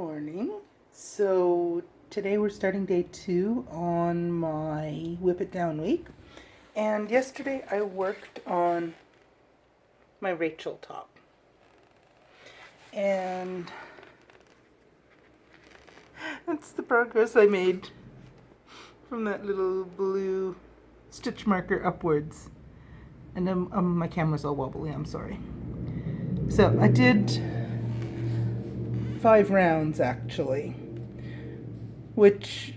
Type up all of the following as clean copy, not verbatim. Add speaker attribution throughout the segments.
Speaker 1: morning. So today we're starting day 2 on my Whip It Down week. And yesterday I worked on my Rachel top. And that's the progress I made from that little blue stitch marker upwards. And my camera's all wobbly, I'm sorry. So I did 5 rounds actually, which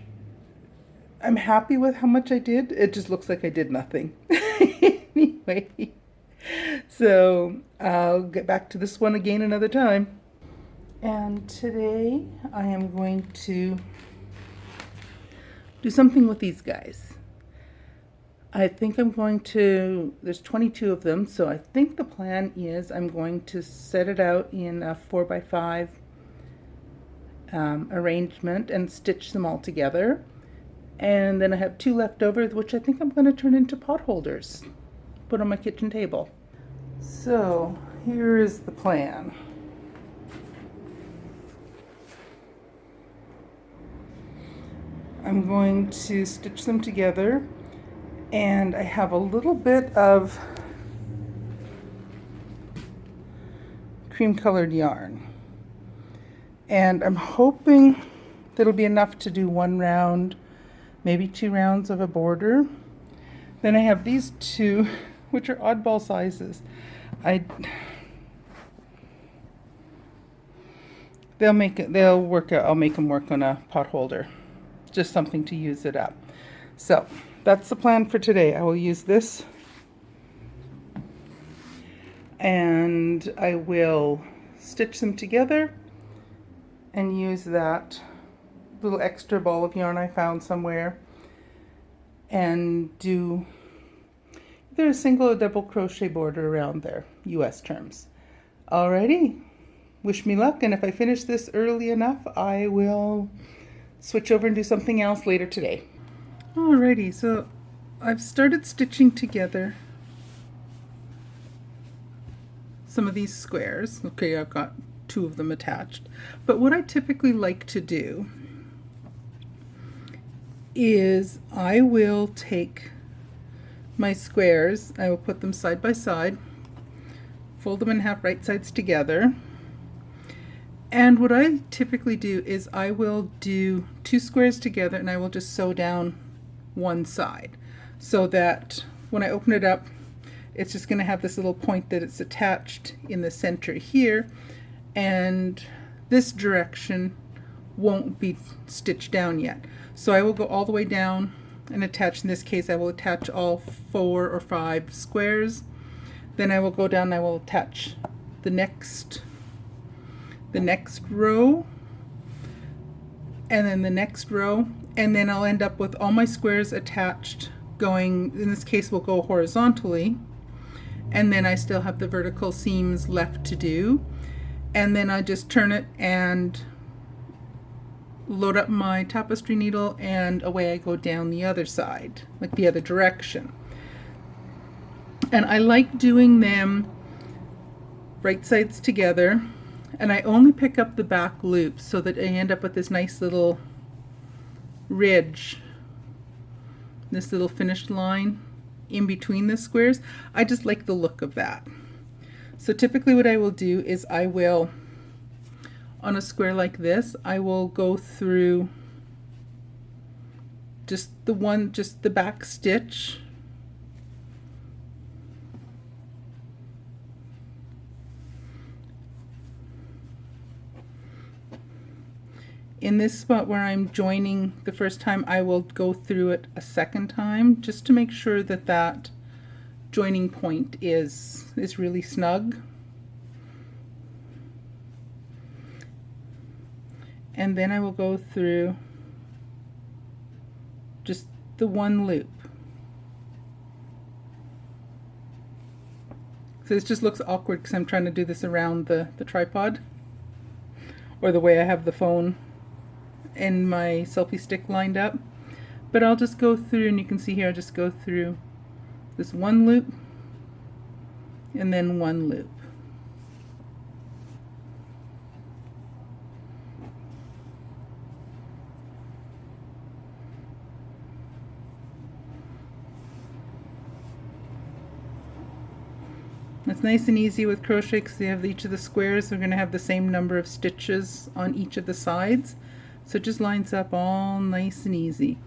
Speaker 1: I'm happy with how much I did. It just looks like I did nothing. Anyway, so I'll get back to this one again another time. And today I am going to do something with these guys. I think I'm going to, there's 22 of them, so I think the plan is I'm going to set it out in a 4x5 arrangement and stitch them all together. And then I have 2 left over, which I think I'm going to turn into pot holders, put on my kitchen table. So here is the plan. I'm going to stitch them together, and I have a little bit of cream colored yarn. And I'm hoping that'll be enough to do 1 round, maybe 2 rounds of a border. Then I have these 2, which are oddball sizes. They'll work out. I'll make them work on a pot holder. Just something to use it up. So that's the plan for today. I will use this, and I will stitch them together and use that little extra ball of yarn I found somewhere and do either a single or double crochet border around there, US terms. Alrighty, wish me luck, and if I finish this early enough, I will switch over and do something else later today. Alrighty, so I've started stitching together some of these squares. Okay, I've got 2 of them attached. But what I typically like to do is I will take my squares, I will put them side by side, fold them in half right sides together, and what I typically do is I will do 2 squares together and I will just sew down one side, so that when I open it up, it's just going to have this little point that it's attached in the center here, and this direction won't be stitched down yet. So I will go all the way down and attach, in this case I will attach all 4 or 5 squares. Then I will go down and I will attach the next row, and then the next row, and then I'll end up with all my squares attached going, in this case we'll go horizontally, and then I still have the vertical seams left to do, and then I just turn it and load up my tapestry needle, and away I go down the other side, like the other direction. And I like doing them right sides together, and I only pick up the back loop so that I end up with this nice little ridge, this little finished line in between the squares. I just like the look of that. So typically what I will do is I will, on a square like this, I will go through just the back stitch, in this spot where I'm joining the first time. I will go through it a second time just to make sure that that joining point is really snug. And then I will go through just the one loop. So this just looks awkward because I'm trying to do this around the tripod, or the way I have the phone and my selfie stick lined up. But I'll just go through, and you can see here, I'll just go through this one loop and then one loop. It's nice and easy with crochet because you have each of the squares. They're going to have the same number of stitches on each of the sides. So it just lines up all nice and easy.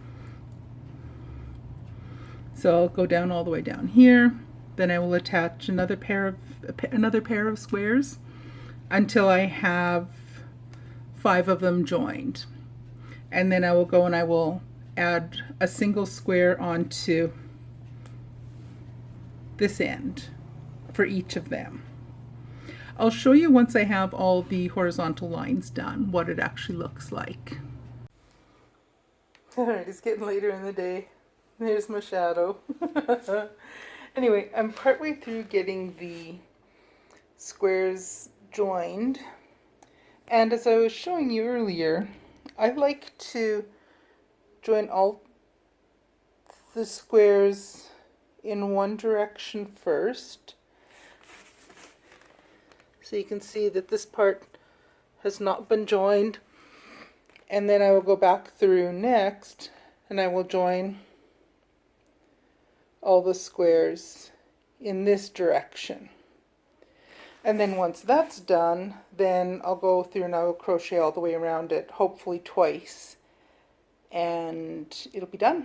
Speaker 1: So I'll go down all the way down here. Then I will attach another pair of squares until I have 5 of them joined. And then I will go and I will add a single square onto this end for each of them. I'll show you once I have all the horizontal lines done what it actually looks like. Alright, it's getting later in the day. There's my shadow. Anyway, I'm partway through getting the squares joined, and as I was showing you earlier, I like to join all the squares in one direction first. So you can see that this part has not been joined, and then I will go back through next and I will join all the squares in this direction. And then once that's done, then I'll go through and I will crochet all the way around it, hopefully twice, and it'll be done.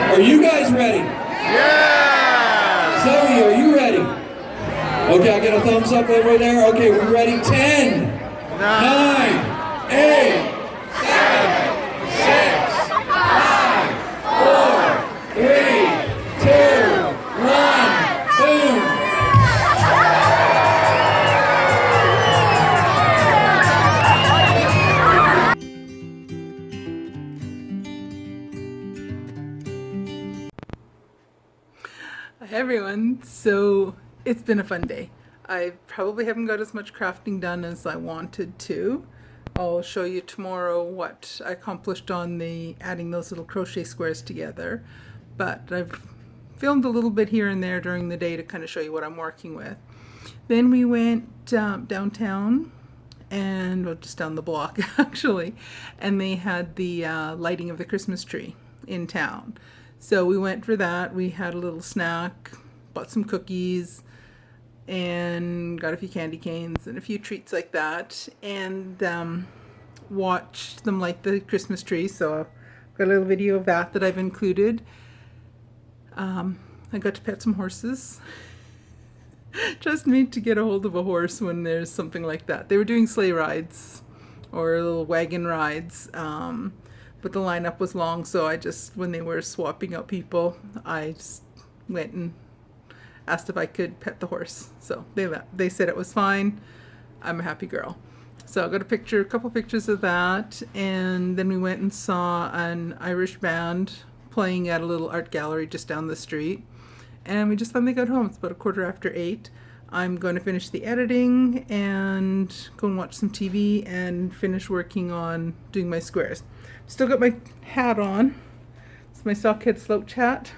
Speaker 2: Are you guys ready? Yeah! Zoe, are you ready? Okay, I get a thumbs up over there. Okay, we're ready. 10, 9, 8, 7, 6, 5, 4, 3, 2, 1, boom!
Speaker 1: Hi everyone, so it's been a fun day. I probably haven't got as much crafting done as I wanted to. I'll show you tomorrow what I accomplished on the adding those little crochet squares together, but I've filmed a little bit here and there during the day to kind of show you what I'm working with. Then we went downtown, and well, just down the block actually, and they had the lighting of the Christmas tree in town. So we went for that. We had a little snack, bought some cookies, and got a few candy canes and a few treats like that, and watched them light the Christmas tree. So I've got a little video of that I've included. I got to pet some horses. Just need to get a hold of a horse when there's something like that. They were doing sleigh rides or little wagon rides, but the lineup was long, so I just, when they were swapping out people, I just went and asked if I could pet the horse. So they said it was fine. I'm a happy girl. So I got a couple pictures of that, and then we went and saw an Irish band playing at a little art gallery just down the street. And we just finally got home. It's about 8:15. I'm going to finish the editing and go and watch some TV and finish working on doing my squares. Still got my hat on. It's my sockhead slouch hat.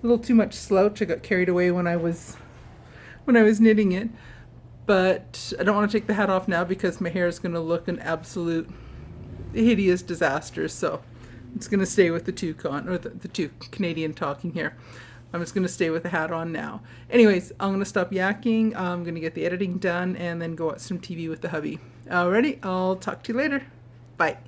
Speaker 1: A little too much slouch. I got carried away when I was knitting it. But I don't want to take the hat off now because my hair is going to look an absolute hideous disaster. So I'm just going to stay with the two Canadian talking here. I'm just going to stay with the hat on now. Anyways, I'm going to stop yakking. I'm going to get the editing done and then go watch some TV with the hubby. Alrighty, I'll talk to you later. Bye.